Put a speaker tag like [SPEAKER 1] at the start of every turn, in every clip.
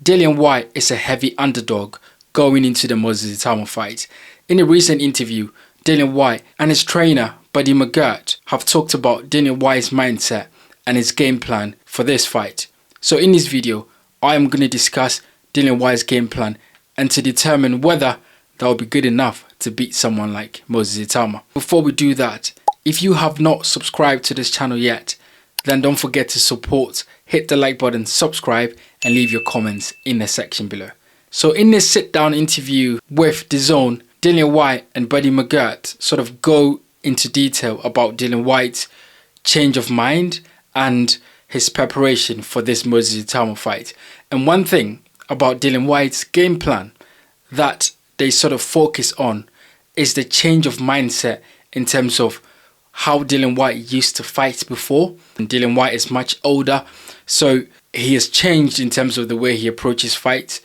[SPEAKER 1] Dillian Whyte is a heavy underdog going into the Moses Itauma fight. In a recent interview, Dillian Whyte and his trainer, Buddy McGirt, have talked about Dillian Whyte's mindset and his game plan for this fight. So in this video, I am going to discuss Dillian Whyte's game plan and to determine whether that will be good enough to beat someone like Moses Itauma. Before we do that, if you have not subscribed to this channel yet, then don't forget to support, hit the like button, subscribe and leave your comments in the section below. So in this sit down interview with DAZN, Dillian Whyte and Buddy McGirt sort of go into detail about Dillian Whyte's change of mind and his preparation for this Moses Itauma fight. And one thing about Dillian Whyte's game plan that they sort of focus on is the change of mindset in terms of how Dillian Whyte used to fight before. And Dillian Whyte is much older, so he has changed in terms of the way he approaches fights.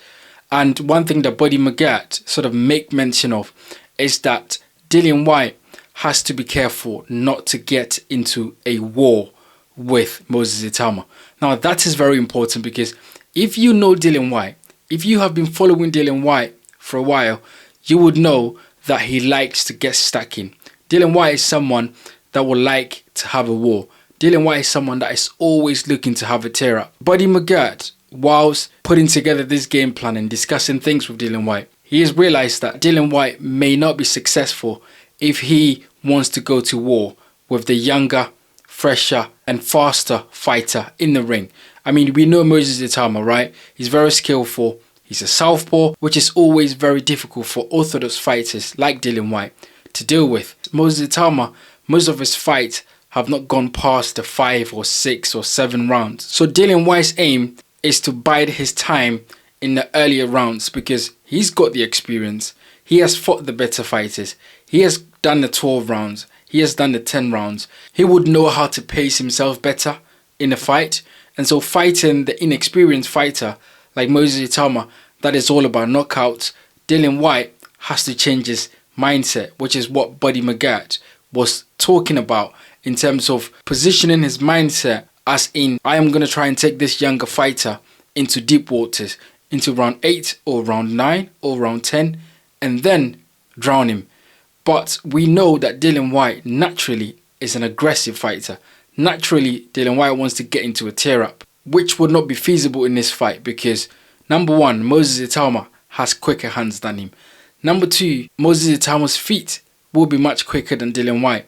[SPEAKER 1] And one thing that Buddy McGirt sort of make mention of is that Dillian Whyte has to be careful not to get into a war with Moses Itauma. Now that is very important, because if you know Dillian Whyte, if you have been following Dillian Whyte for a while, you would know that he likes to get stuck in. Dillian Whyte is someone that would like to have a war. Dillian Whyte is someone that is always looking to have a tear up. Buddy McGirt, whilst putting together this game plan and discussing things with Dillian Whyte, he has realized that Dillian Whyte may not be successful if he wants to go to war with the younger, fresher and faster fighter in the ring. I mean, we know Moses Itauma, right? He's very skillful. He's a southpaw, which is always very difficult for orthodox fighters like Dillian Whyte to deal with. Moses Itauma, most of his fights have not gone past the 5 or 6 or 7 rounds. So Dillian Whyte's aim is to bide his time in the earlier rounds, because he's got the experience. He has fought the better fighters. He has done the 12 rounds. He has done the 10 rounds. He would know how to pace himself better in a fight. And so fighting the inexperienced fighter like Moses Itauma, that is all about knockouts, Dillian Whyte has to change his mindset, which is what Buddy McGirt was talking about in terms of positioning his mindset as in, I am going to try and take this younger fighter into deep waters, into round 8 or round 9 or round 10, and then drown him. But we know that Dillian Whyte naturally is an aggressive fighter. Naturally, Dillian Whyte wants to get into a tear up, which would not be feasible in this fight because, number one, Moses Itauma has quicker hands than him. Number two, Moses Itauma's feet will be much quicker than Dillian Whyte.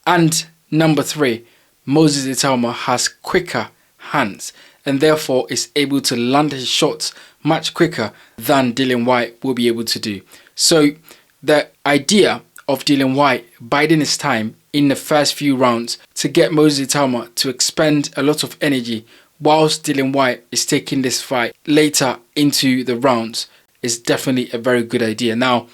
[SPEAKER 1] And number three, Moses Itauma has quicker hands and therefore is able to land his shots much quicker than Dillian Whyte will be able to do. So the idea of Dillian Whyte biding his time in the first few rounds to get Moses Itauma to expend a lot of energy whilst Dillian Whyte is taking this fight later into the rounds is definitely a very good idea. Now,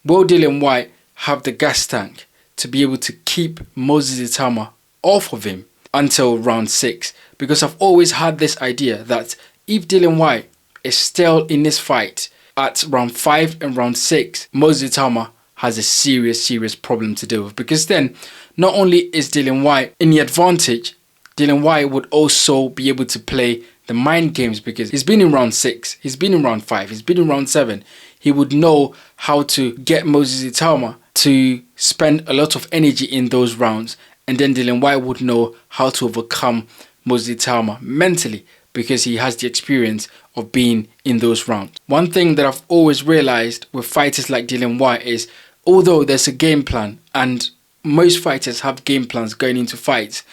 [SPEAKER 1] will Dillian Whyte have the gas tank to be able to keep Moses Itauma off of him until round 6? Because I've always had this idea that if Dillian Whyte is still in this fight at round 5 and round 6, Moses Itauma has a serious problem to deal with, because then not only is Dillian Whyte in the advantage, Dillian Whyte would also be able to play the mind games, because he's been in round 6, he's been in round 5, he's been in round 7. He would know how to get Moses Itauma to spend a lot of energy in those rounds, and then Dillian Whyte would know how to overcome Moses Itauma mentally, because he has the experience of being in those rounds. One thing that I've always realized with fighters like Dillian Whyte is, although there's a game plan, and most fighters have game plans going into fights,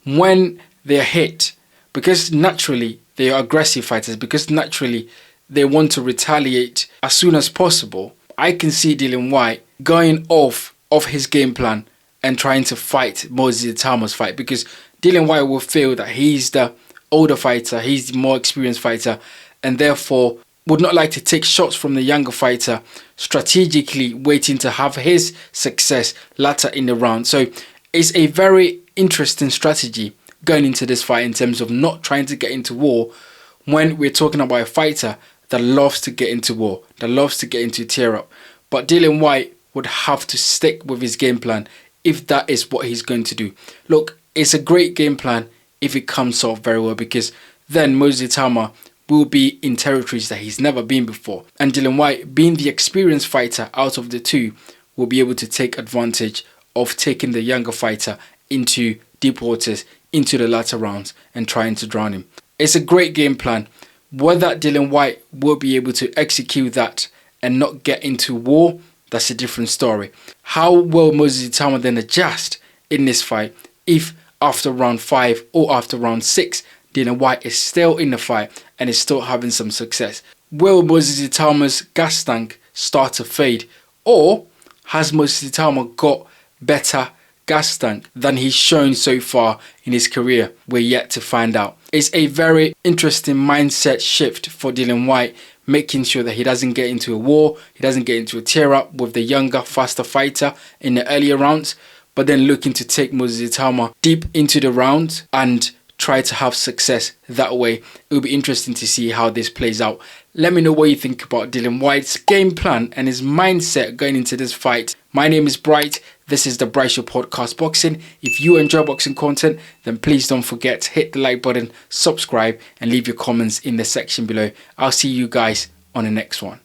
[SPEAKER 1] when they're hit, because naturally they are aggressive fighters, because naturally they want to retaliate as soon as possible, I can see Dillian Whyte going off of his game plan and trying to fight Moses Itauma's fight, because Dillian Whyte will feel that he's the older fighter, he's the more experienced fighter, and therefore would not like to take shots from the younger fighter, strategically waiting to have his success later in the round. So it's a very interesting strategy going into this fight in terms of not trying to get into war when we're talking about a fighter that loves to get into war, that loves to get into tear up. But Dillian Whyte would have to stick with his game plan if that is what he's going to do. Look, it's a great game plan if it comes off very well, because then Moses Itauma will be in territories that he's never been before. And Dillian Whyte, being the experienced fighter out of the two, will be able to take advantage of taking the younger fighter into deep waters, into the latter rounds, and trying to drown him. It's a great game plan. Whether Dillian Whyte will be able to execute that and not get into war, that's a different story. How will Moses Itauma then adjust in this fight if after round 5 or after round 6, Dillian Whyte is still in the fight and is still having some success? Will Moses Itauma's gas tank start to fade, or has Moses Itauma got better gas tank than he's shown so far in his career? We're yet to find out. It's a very interesting mindset shift for Dillian Whyte, making sure that he doesn't get into a war, he doesn't get into a tear-up with the younger, faster fighter in the earlier rounds, but then looking to take Moses Itauma deep into the round and try to have success that way. It will be interesting to see how this plays out. Let me know what you think about Dillian Whyte's game plan and his mindset going into this fight. My name is Bright. This is the Bright Show Podcast Boxing. If you enjoy boxing content, then please don't forget to hit the like button, subscribe, and leave your comments in the section below. I'll see you guys on the next one.